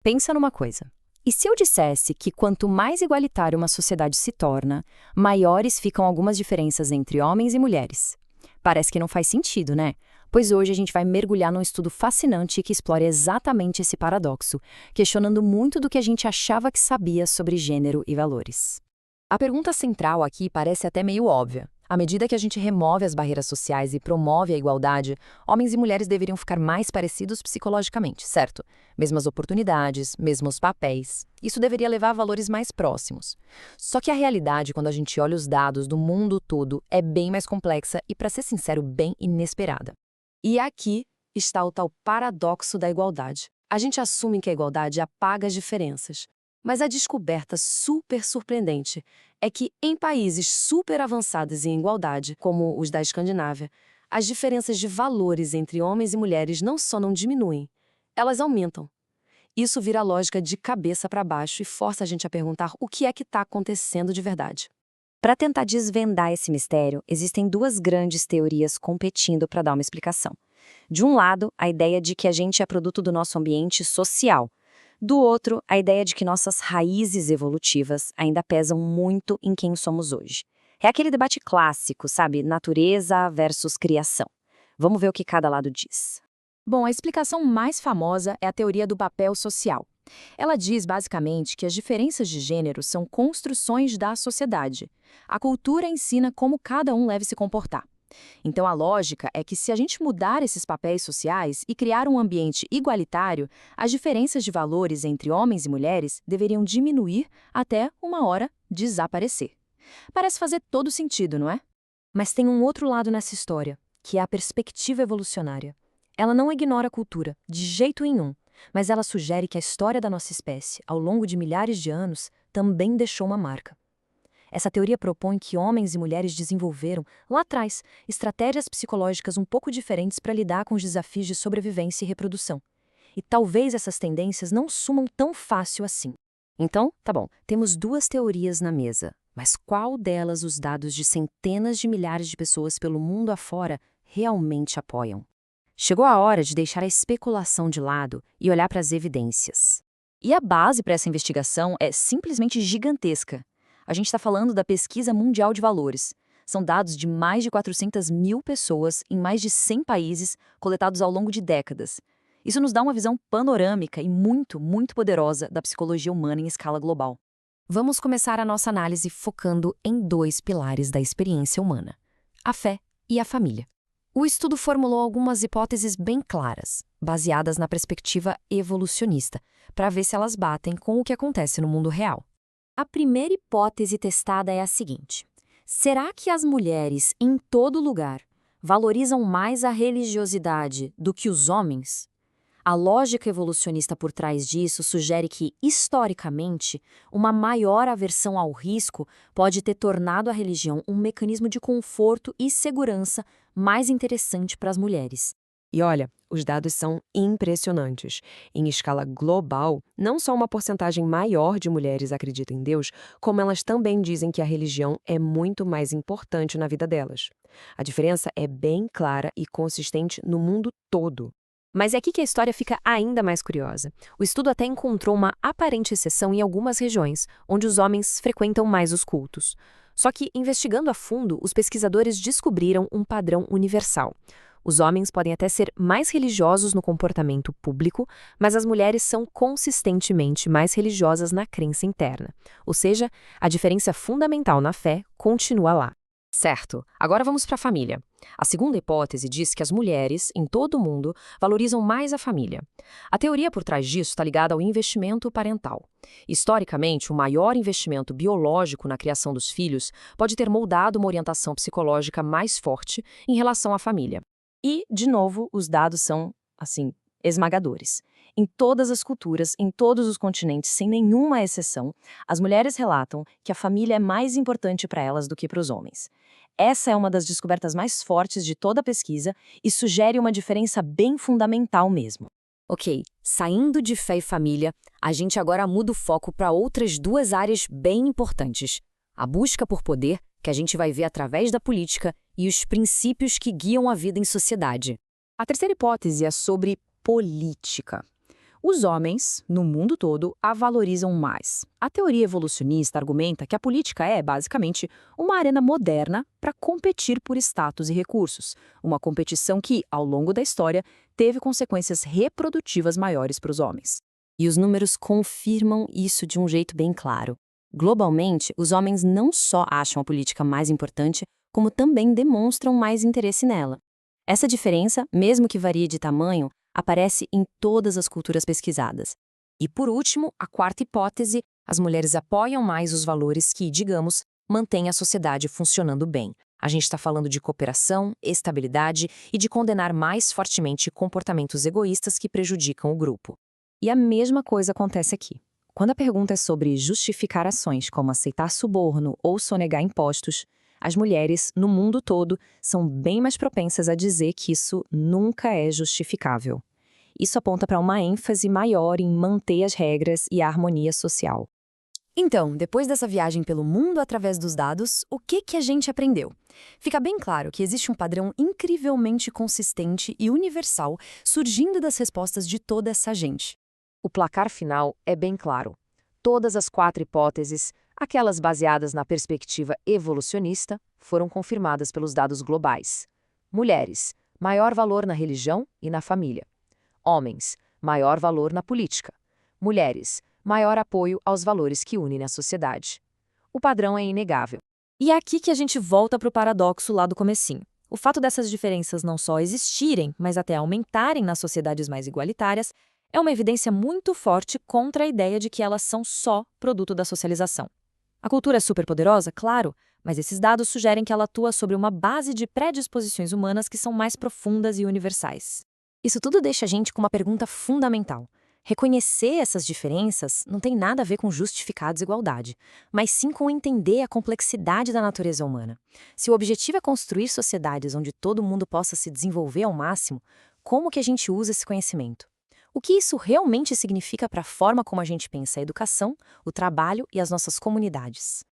Pensa numa coisa. E se eu dissesse que quanto mais igualitária uma sociedade se torna, maiores ficam algumas diferenças entre homens e mulheres? Parece que não faz sentido, né? Pois hoje a gente vai mergulhar num estudo fascinante que explora exatamente esse paradoxo, questionando muito do que a gente achava que sabia sobre gênero e valores. A pergunta central aqui parece até meio óbvia. À medida que a gente remove as barreiras sociais e promove a igualdade, homens e mulheres deveriam ficar mais parecidos psicologicamente, certo? Mesmas oportunidades, mesmos papéis. Isso deveria levar a valores mais próximos. Só que a realidade, quando a gente olha os dados do mundo todo, é bem mais complexa e, para ser sincero, bem inesperada. E aqui está o tal paradoxo da igualdade. A gente assume que a igualdade apaga as diferenças. Mas a descoberta super surpreendente é que, em países super avançados em igualdade, como os da Escandinávia, as diferenças de valores entre homens e mulheres não só não diminuem, elas aumentam. Isso vira a lógica de cabeça para baixo e força a gente a perguntar o que é que está acontecendo de verdade. Para tentar desvendar esse mistério, existem duas grandes teorias competindo para dar uma explicação. De um lado, a ideia de que a gente é produto do nosso ambiente social. Do outro, a ideia de que nossas raízes evolutivas ainda pesam muito em quem somos hoje. É aquele debate clássico, sabe? Natureza versus criação. Vamos ver o que cada lado diz. Bom, a explicação mais famosa é a teoria do papel social. Ela diz, basicamente, que as diferenças de gênero são construções da sociedade. A cultura ensina como cada um deve se comportar. Então, a lógica é que se a gente mudar esses papéis sociais e criar um ambiente igualitário, as diferenças de valores entre homens e mulheres deveriam diminuir até, uma hora, desaparecer. Parece fazer todo sentido, não é? Mas tem um outro lado nessa história, que é a perspectiva evolucionária. Ela não ignora a cultura, de jeito nenhum, mas ela sugere que a história da nossa espécie, ao longo de milhares de anos, também deixou uma marca. Essa teoria propõe que homens e mulheres desenvolveram, lá atrás, estratégias psicológicas um pouco diferentes para lidar com os desafios de sobrevivência e reprodução. E talvez essas tendências não sumam tão fácil assim. Então, tá bom, temos duas teorias na mesa, mas qual delas os dados de centenas de milhares de pessoas pelo mundo afora realmente apoiam? Chegou a hora de deixar a especulação de lado e olhar para as evidências. E a base para essa investigação é simplesmente gigantesca. A gente está falando da Pesquisa Mundial de Valores. São dados de mais de 400 mil pessoas em mais de 100 países, coletados ao longo de décadas. Isso nos dá uma visão panorâmica e muito, muito poderosa da psicologia humana em escala global. Vamos começar a nossa análise focando em dois pilares da experiência humana: a fé e a família. O estudo formulou algumas hipóteses bem claras, baseadas na perspectiva evolucionista, para ver se elas batem com o que acontece no mundo real. A primeira hipótese testada é a seguinte: será que as mulheres, em todo lugar, valorizam mais a religiosidade do que os homens? A lógica evolucionista por trás disso sugere que, historicamente, uma maior aversão ao risco pode ter tornado a religião um mecanismo de conforto e segurança mais interessante para as mulheres. E olha, os dados são impressionantes. Em escala global, não só uma porcentagem maior de mulheres acreditam em Deus, como elas também dizem que a religião é muito mais importante na vida delas. A diferença é bem clara e consistente no mundo todo. Mas é aqui que a história fica ainda mais curiosa. O estudo até encontrou uma aparente exceção em algumas regiões, onde os homens frequentam mais os cultos. Só que, investigando a fundo, os pesquisadores descobriram um padrão universal. Os homens podem até ser mais religiosos no comportamento público, mas as mulheres são consistentemente mais religiosas na crença interna. Ou seja, a diferença fundamental na fé continua lá. Certo, agora vamos para a família. A segunda hipótese diz que as mulheres, em todo o mundo, valorizam mais a família. A teoria por trás disso está ligada ao investimento parental. Historicamente, o maior investimento biológico na criação dos filhos pode ter moldado uma orientação psicológica mais forte em relação à família. E, de novo, os dados são, esmagadores. Em todas as culturas, em todos os continentes, sem nenhuma exceção, as mulheres relatam que a família é mais importante para elas do que para os homens. Essa é uma das descobertas mais fortes de toda a pesquisa e sugere uma diferença bem fundamental mesmo. Ok, saindo de fé e família, a gente agora muda o foco para outras duas áreas bem importantes: a busca por poder, que a gente vai ver através da política, e os princípios que guiam a vida em sociedade. A terceira hipótese é sobre política. Os homens, no mundo todo, a valorizam mais. A teoria evolucionista argumenta que a política é, basicamente, uma arena moderna para competir por status e recursos, uma competição que, ao longo da história, teve consequências reprodutivas maiores para os homens. E os números confirmam isso de um jeito bem claro. Globalmente, os homens não só acham a política mais importante, como também demonstram mais interesse nela. Essa diferença, mesmo que varie de tamanho, aparece em todas as culturas pesquisadas. E, por último, a quarta hipótese: as mulheres apoiam mais os valores que, digamos, mantêm a sociedade funcionando bem. A gente está falando de cooperação, estabilidade e de condenar mais fortemente comportamentos egoístas que prejudicam o grupo. E a mesma coisa acontece aqui. Quando a pergunta é sobre justificar ações como aceitar suborno ou sonegar impostos, as mulheres, no mundo todo, são bem mais propensas a dizer que isso nunca é justificável. Isso aponta para uma ênfase maior em manter as regras e a harmonia social. Então, depois dessa viagem pelo mundo através dos dados, o que a gente aprendeu? Fica bem claro que existe um padrão incrivelmente consistente e universal surgindo das respostas de toda essa gente. O placar final é bem claro. Todas as 4 hipóteses, aquelas baseadas na perspectiva evolucionista, foram confirmadas pelos dados globais. Mulheres, maior valor na religião e na família. Homens, maior valor na política. Mulheres, maior apoio aos valores que unem a sociedade. O padrão é inegável. E é aqui que a gente volta para o paradoxo lá do comecinho. O fato dessas diferenças não só existirem, mas até aumentarem nas sociedades mais igualitárias, é uma evidência muito forte contra a ideia de que elas são só produto da socialização. A cultura é superpoderosa, claro, mas esses dados sugerem que ela atua sobre uma base de predisposições humanas que são mais profundas e universais. Isso tudo deixa a gente com uma pergunta fundamental. Reconhecer essas diferenças não tem nada a ver com justificar a desigualdade, mas sim com entender a complexidade da natureza humana. Se o objetivo é construir sociedades onde todo mundo possa se desenvolver ao máximo, como que a gente usa esse conhecimento? O que isso realmente significa para a forma como a gente pensa a educação, o trabalho e as nossas comunidades?